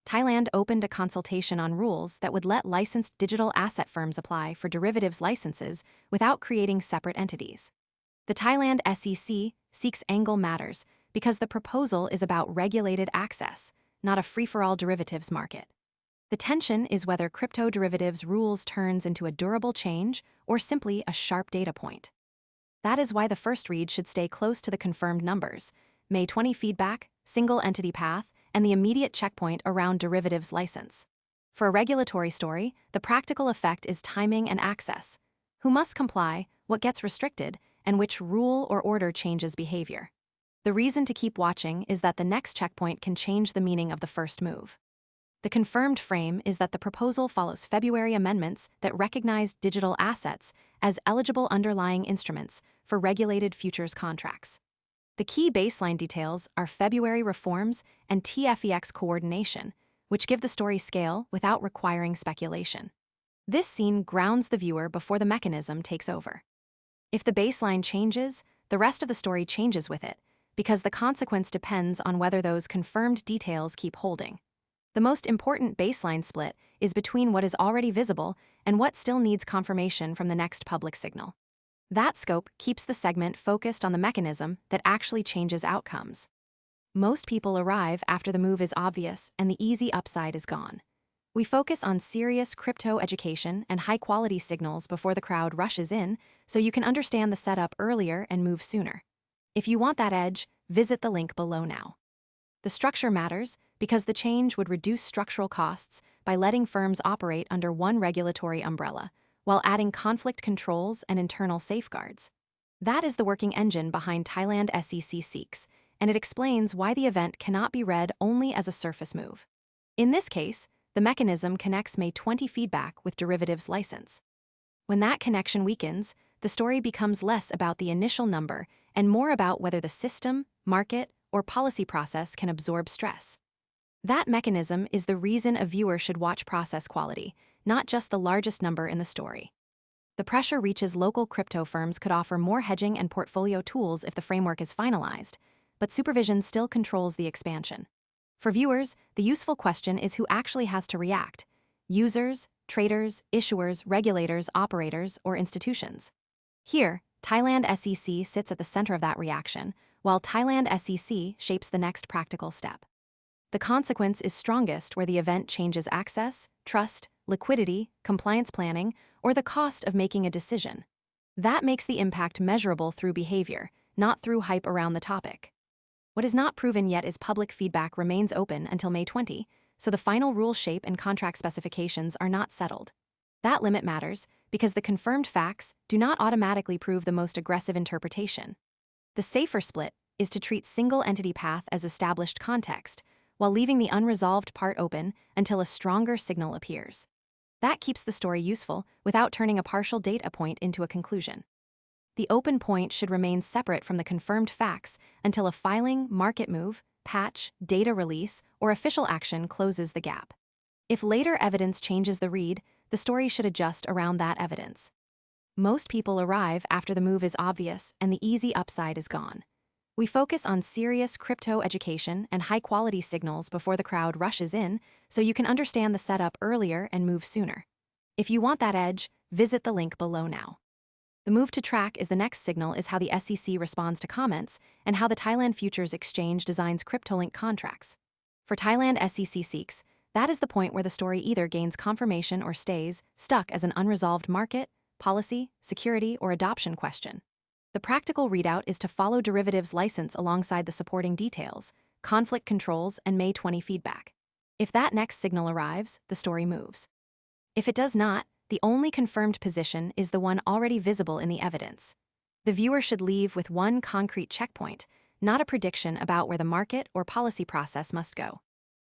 Thailand opened a consultation on rules that would let licensed digital asset firms apply for derivatives licenses without creating separate entities. The Thailand SEC seeks angle matters because the proposal is about regulated access, not a free-for-all derivatives market. The tension is whether crypto derivatives rules turns into a durable change or simply a sharp data point. That is why the first read should stay close to the confirmed numbers: May 20 feedback, single entity path, and the immediate checkpoint around derivatives license. For a regulatory story, the practical effect is timing and access. Who must comply, what gets restricted, and which rule or order changes behavior. The reason to keep watching is that the next checkpoint can change the meaning of the first move. The confirmed frame is that the proposal follows February amendments that recognize digital assets as eligible underlying instruments for regulated futures contracts. The key baseline details are February reforms and TFEX coordination, which give the story scale without requiring speculation. This scene grounds the viewer before the mechanism takes over. If the baseline changes, the rest of the story changes with it, because the consequence depends on whether those confirmed details keep holding. The most important baseline split is between what is already visible and what still needs confirmation from the next public signal. That scope keeps the segment focused on the mechanism that actually changes outcomes. Most people arrive after the move is obvious and the easy upside is gone. We focus on serious crypto education and high-quality signals before the crowd rushes in, so you can understand the setup earlier and move sooner. If you want that edge, visit the link below now. The structure matters because the change would reduce structural costs by letting firms operate under one regulatory umbrella, while adding conflict controls and internal safeguards. That is the working engine behind Thailand SEC seeks, and it explains why the event cannot be read only as a surface move. In this case, the mechanism connects May 20 feedback with derivatives license. When that connection weakens, the story becomes less about the initial number and more about whether the system, market, or policy process can absorb stress. That mechanism is the reason a viewer should watch process quality, not just the largest number in the story. The pressure reaches local crypto firms could offer more hedging and portfolio tools if the framework is finalized, but supervision still controls the expansion. For viewers, the useful question is who actually has to react: users, traders, issuers, regulators, operators, or institutions. Here, Thailand SEC sits at the center of that reaction, while Thailand SEC shapes the next practical step. The consequence is strongest where the event changes access, trust, liquidity, compliance planning, or the cost of making a decision. That makes the impact measurable through behavior, not through hype around the topic. What is not proven yet is public feedback remains open until May 20, so the final rule shape and contract specifications are not settled. That limit matters because the confirmed facts do not automatically prove the most aggressive interpretation. The safer split is to treat single entity path as established context, while leaving the unresolved part open until a stronger signal appears. That keeps the story useful without turning a partial data point into a conclusion. The open point should remain separate from the confirmed facts until a filing, market move, patch, data release, or official action closes the gap. If later evidence changes the read, the story should adjust around that evidence. Most people arrive after the move is obvious and the easy upside is gone. We focus on serious crypto education and high-quality signals before the crowd rushes in, so you can understand the setup earlier and move sooner. If you want that edge, visit the link below now. The move to track is the next signal is how the SEC responds to comments and how the Thailand Futures Exchange designs crypto-linked contracts. For Thailand SEC seeks, that is the point where the story either gains confirmation or stays stuck as an unresolved market, policy, security, or adoption question. The practical readout is to follow derivatives license alongside the supporting details, conflict controls, and May 20 feedback. If that next signal arrives, the story moves. If it does not, the only confirmed position is the one already visible in the evidence. The viewer should leave with one concrete checkpoint, not a prediction about where the market or policy process must go.